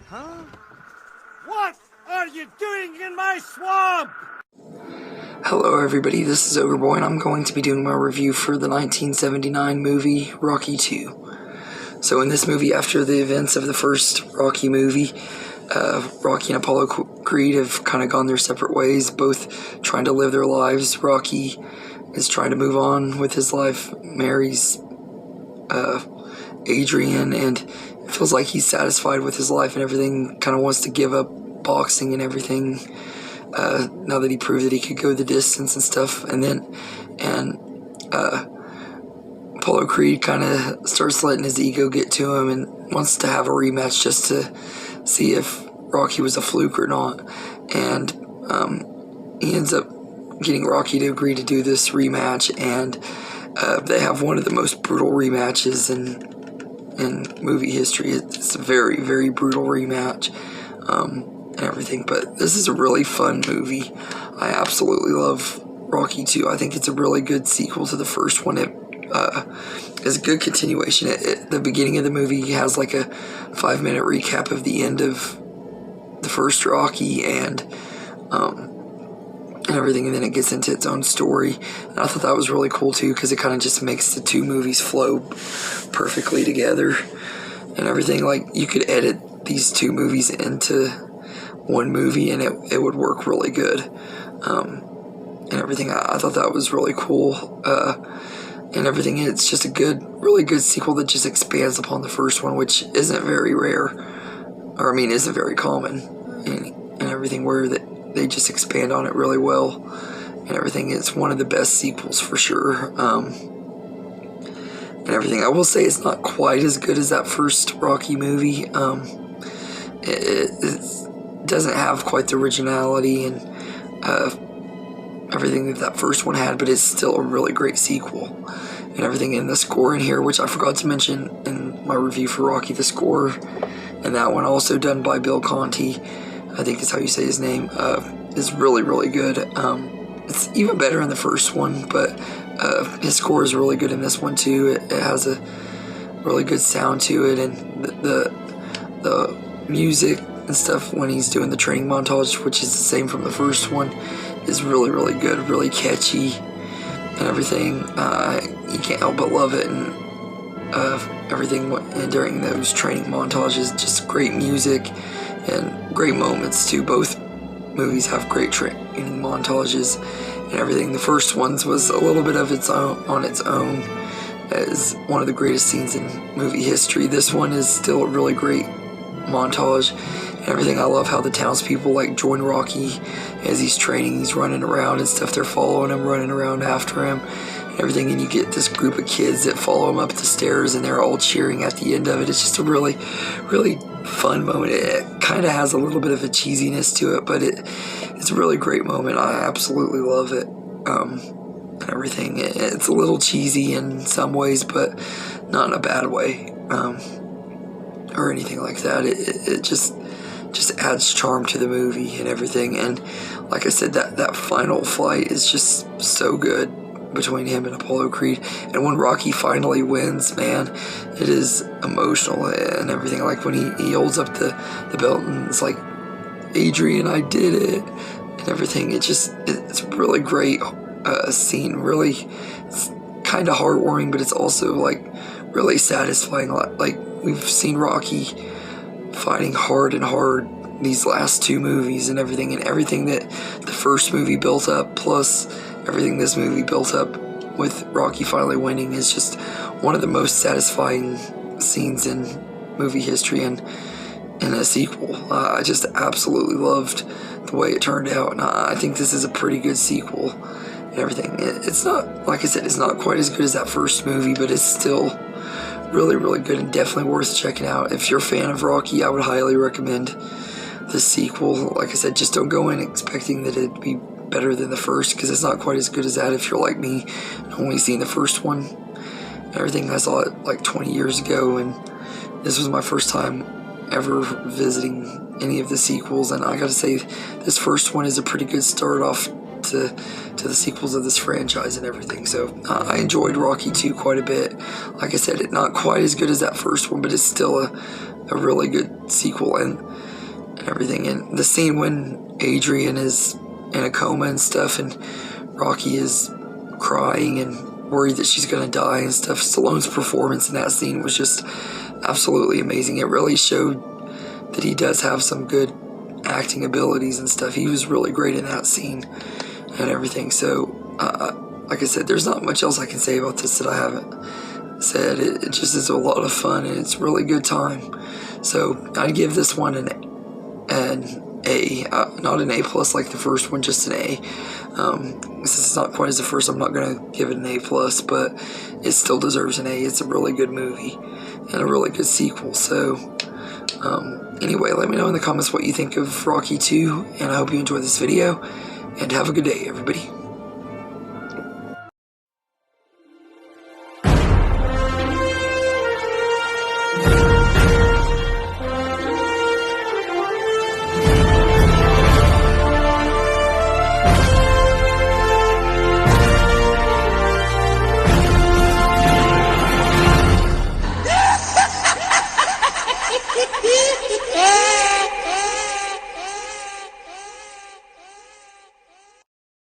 Huh? What are you doing in my swamp? Hello everybody, this is Overboy and I'm going to be doing my review for the 1979 movie Rocky II. So in this movie, after the events of the first Rocky movie, Rocky and Apollo Creed have kind of gone their separate ways, both trying to live their lives. Rocky is trying to move on with his life, marries Adrian, and it feels like he's satisfied with his life and everything, kind of wants to give up boxing and everything. Now that he proved that he could go the distance and stuff, and Apollo Creed kind of starts letting his ego get to him and wants to have a rematch just to see if Rocky was a fluke or not, and he ends up getting Rocky to agree to do this rematch, and they have one of the most brutal rematches in movie history. It's a very, very brutal rematch. And everything, but this is a really fun movie. I absolutely love Rocky II. I think it's a really good sequel to the first one. It is a good continuation. The beginning of the movie has like a 5-minute recap of the end of the first Rocky and everything, and then it gets into its own story. And I thought that was really cool too, because it kind of just makes the two movies flow perfectly together and everything. Like, you could edit these two movies into one movie and it would work really good, and everything. I thought that was really cool, and everything. It's just a really good sequel that just expands upon the first one, which isn't very rare, or I mean isn't very common, and everything, where they just expand on it really well and everything. It's one of the best sequels for sure, and everything. I will say it's not quite as good as that first Rocky movie. It doesn't have quite the originality and everything that first one had, but it's still a really great sequel and everything. In the score in here, which I forgot to mention in my review for Rocky, the score and that one, also done by Bill Conti, I think is how you say his name, is really, really good. It's even better in the first one, but his score is really good in this one too. It has a really good sound to it, and the music and stuff when he's doing the training montage, which is the same from the first one, is really, really good, really catchy and everything. You can't help but love it, and everything during those training montages, just great music and great moments too. Both movies have great training montages and everything. The first one's was a little bit of its own on its own as one of the greatest scenes in movie history. This one is still a really great montage and everything. I love how the townspeople like join Rocky as he's training. He's running around and stuff. They're following him, running around after him and everything. And you get this group of kids that follow him up the stairs, and they're all cheering at the end of it. It's just a really, really fun moment. It kind of has a little bit of a cheesiness to it, but it's a really great moment. I absolutely love it, and everything. It's a little cheesy in some ways, but not in a bad way, or anything like that. It just adds charm to the movie and everything. And like I said, that final fight is just so good between him and Apollo Creed. And when Rocky finally wins, man, it is emotional and everything. Like when he holds up the belt and it's like, Adrian, I did it and everything. It's a really great scene. Really, it's kind of heartwarming, but it's also like really satisfying. Like, we've seen Rocky fighting hard and hard these last two movies and everything that the first movie built up, plus everything this movie built up with Rocky finally winning, is just one of the most satisfying scenes in movie history and in a sequel. I just absolutely loved the way it turned out, and I think this is a pretty good sequel and everything. It's not, like I said, it's not quite as good as that first movie, but it's still really, really good and definitely worth checking out. If you're a fan of Rocky, I would highly recommend the sequel. Like I said, just don't go in expecting that it'd be better than the first, because it's not quite as good as that if you're like me and only seen the first one and everything. I saw it like 20 years ago, and this was my first time ever visiting any of the sequels, and I gotta say, this first one is a pretty good start off to the sequels of this franchise and everything. So I enjoyed Rocky II quite a bit. Like I said, it's not quite as good as that first one, but it's still a really good sequel and everything. And the scene when Adrian is in a coma and stuff, and Rocky is crying and worried that she's gonna die and stuff. Stallone's performance in that scene was just absolutely amazing. It really showed that he does have some good acting abilities and stuff. He was really great in that scene and everything. So, like I said, there's not much else I can say about this that I haven't said. It just is a lot of fun, and it's a really good time. So I'd give this one an A, not an A plus like the first one, just an A. Since it's not quite as the first, I'm not going to give it an A plus, but it still deserves an A. It's a really good movie and a really good sequel. So anyway, let me know in the comments what you think of Rocky 2, and I hope you enjoyed this video, and have a good day, everybody. Yeah!